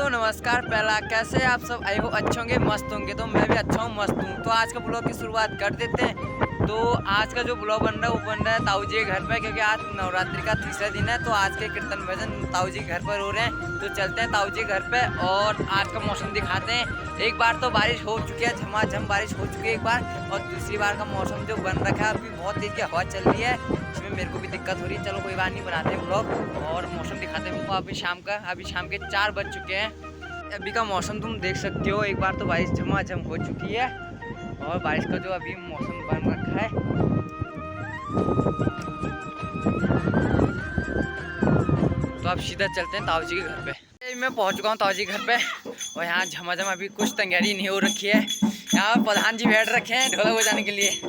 Hello नमस्कार। पहला कैसे आप सब? आई हो अच्छे होंगे, मस्त होंगे। तो मैं भी अच्छा हूँ, मस्त हूँ। तो आज का ब्लॉग की शुरुआत कर देते हैं। तो आज का जो ब्लॉग बन रहा है वो बन रहा है ताऊ जी के घर पे, क्योंकि आज नवरात्रि का तीसरा दिन है। तो आज के कीर्तन भजन ताऊ जी के घर पर हो रहे हैं। तो चलते हैं ताऊ जी के घर पे और आज का मौसम दिखाते हैं। एक बार तो बारिश हो चुकी है, झमाझम बारिश हो चुकी है एक बार, और दूसरी बार का मौसम जो बन रखा है अभी बहुत तेज की हवा चल रही है, इसमें मेरे को भी दिक्कत हो रही है। चलो कोई बात नहीं, बनाते हैं ब्लॉग और मौसम दिखाते हैं। अभी शाम के 4 बज चुके हैं। अभी का मौसम तुम देख सकते हो। एक बार तो बारिश झमाझम हो चुकी है और बारिश का जो अभी मौसम बन रखा है। तो अब सीधा चलते हैं ताऊ जी के घर पे। मैं पहुंच चुका हूं ताऊ जी के घर पे और यहाँ झमाझम अभी कुछ तैयारी नहीं हो रखी है। यहाँ प्रधान जी बैठ रखे हैं ढोलक बजाने के लिए।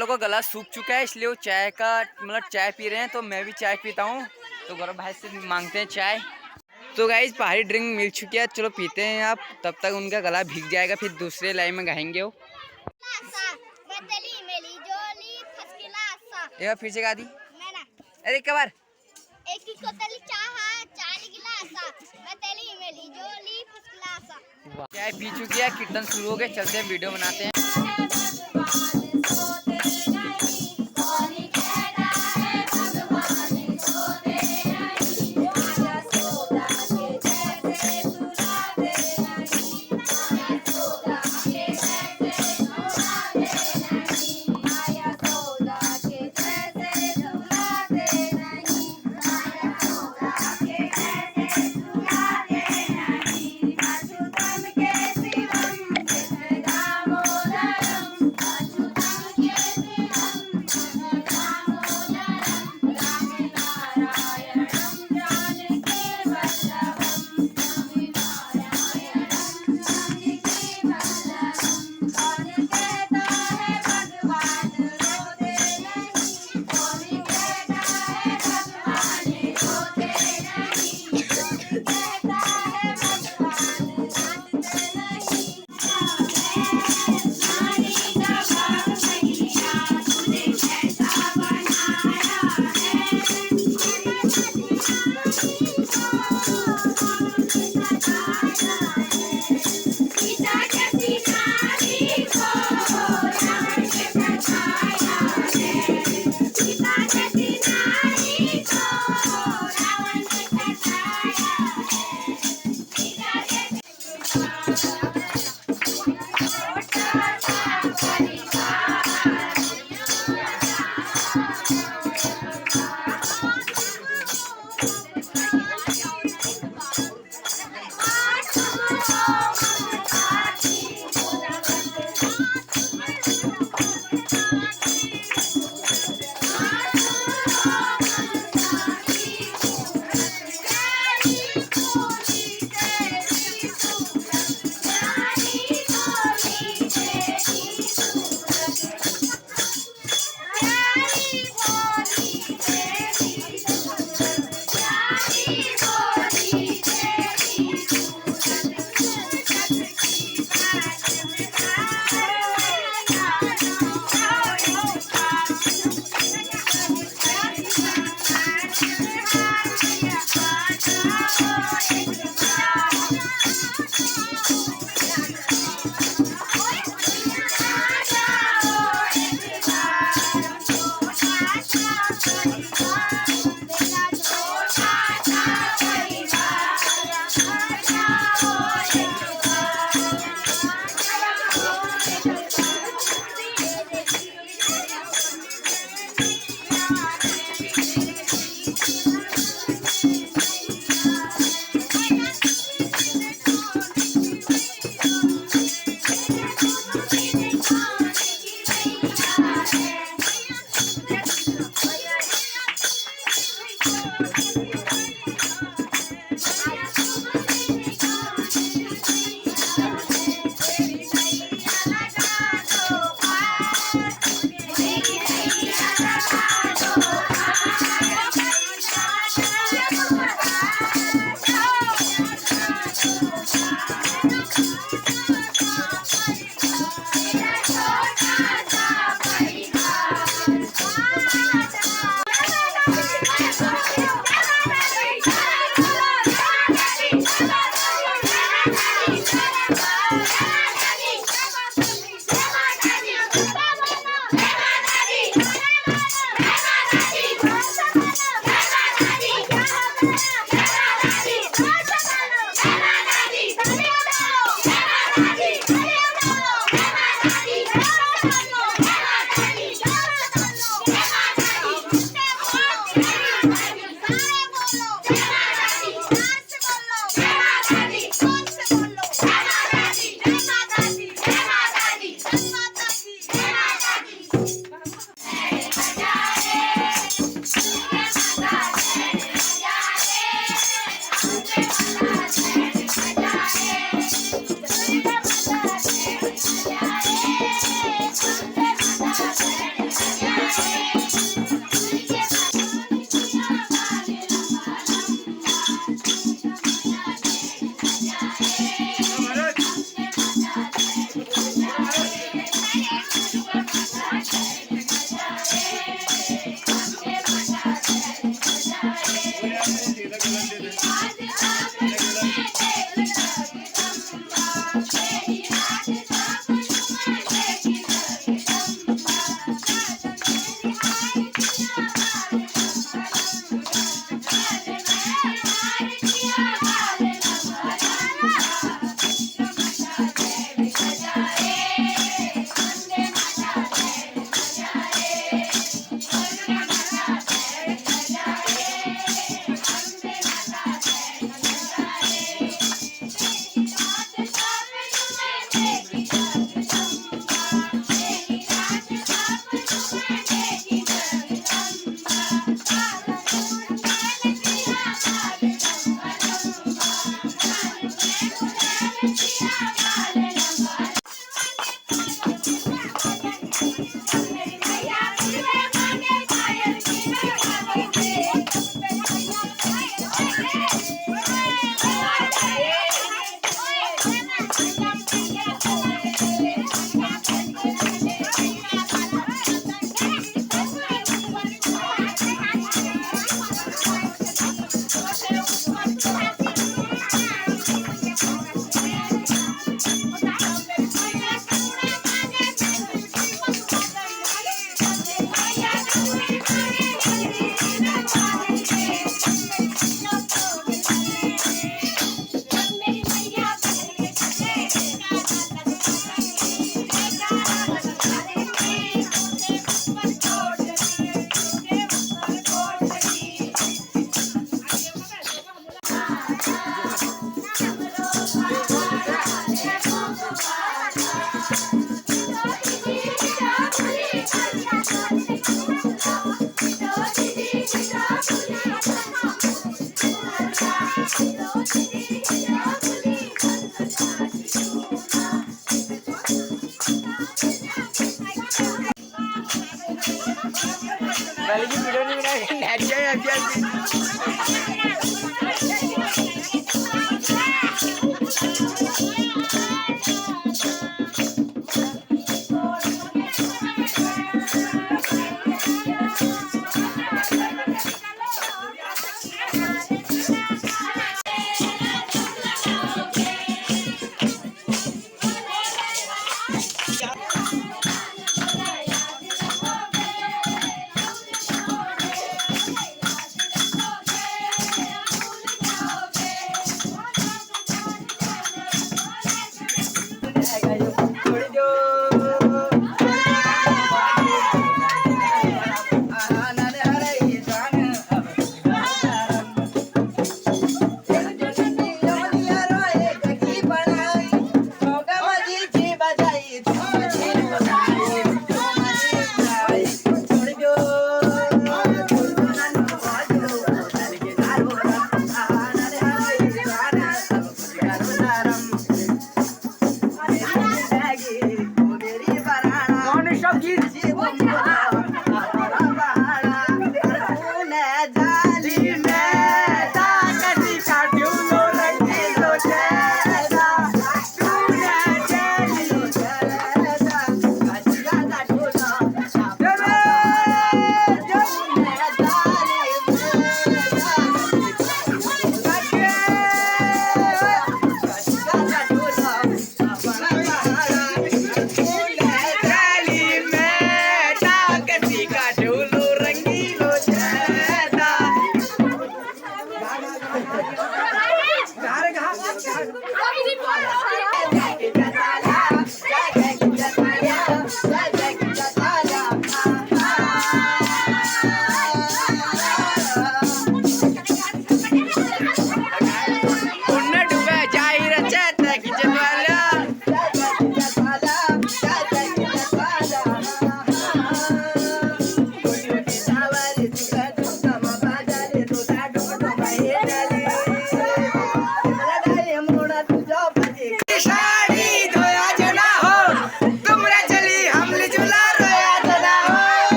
वालों का गला सूख चुका है, इसलिए वो चाय का मतलब चाय पी रहे हैं। तो मैं भी चाय पीता हूँ, तो गौरव भाई से मांगते हैं चाय। तो गाइस पहाड़ी ड्रिंक मिल चुकी है, चलो पीते हैं आप, तब तक उनका गला भीग जाएगा, फिर दूसरे लाइन में गाएंगे वो। एक बार फिर से गा दी, अरे एक बार। चाय पी चुकी है, कीर्तन शुरू हो गए, चलते हैं वीडियो बनाते हैं। बल्कि वीडियो नहीं बनाएंगे नेट जाए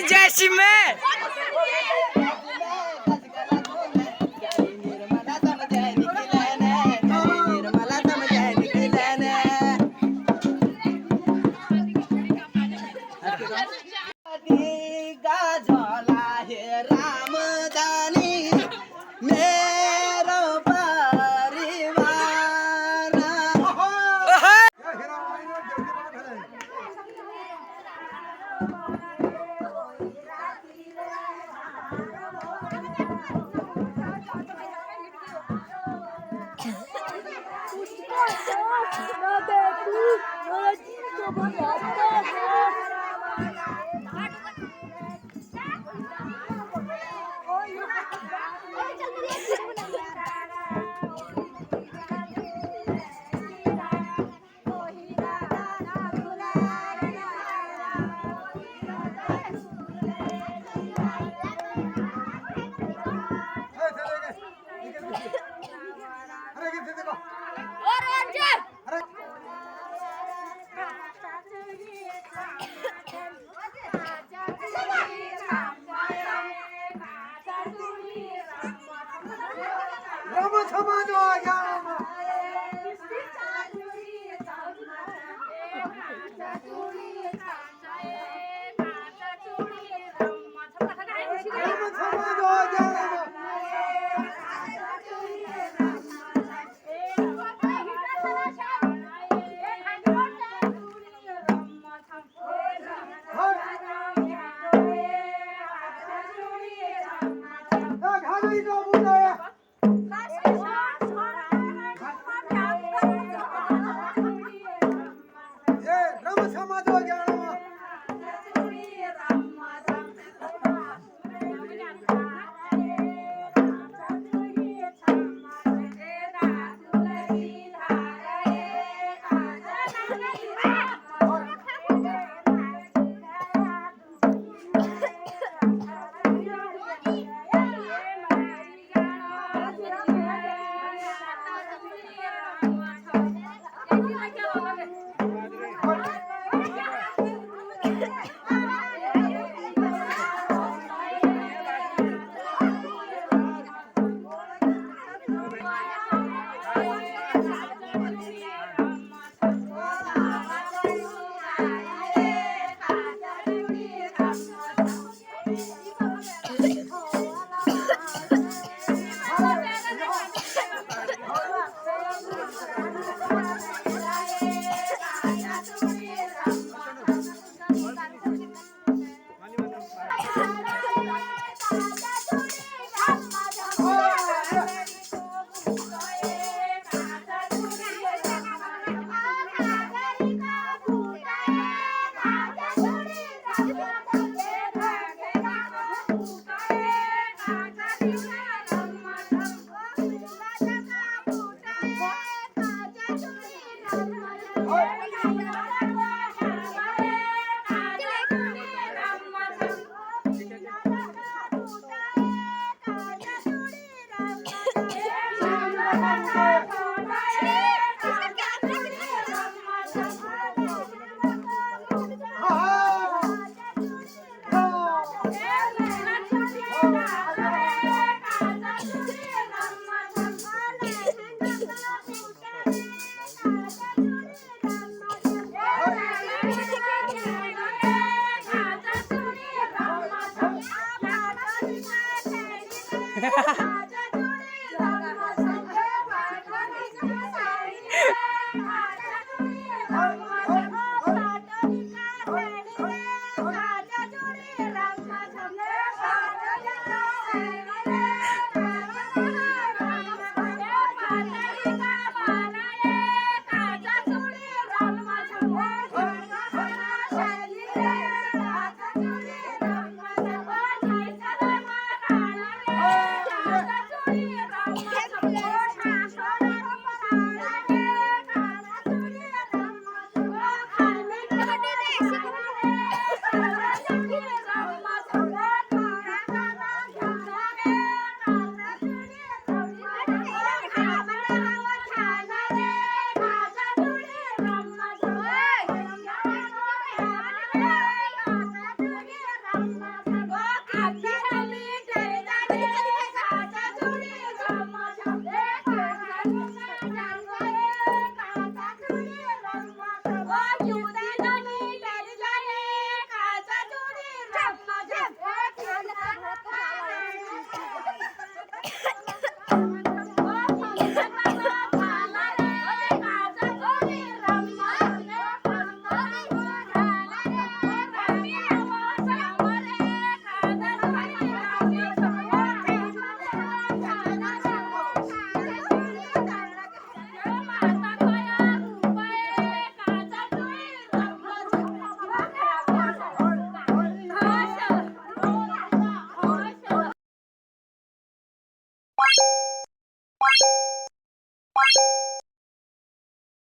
जैसी में माधुरी का बोल है ये रम समाज हो गया रम Ha ha ha.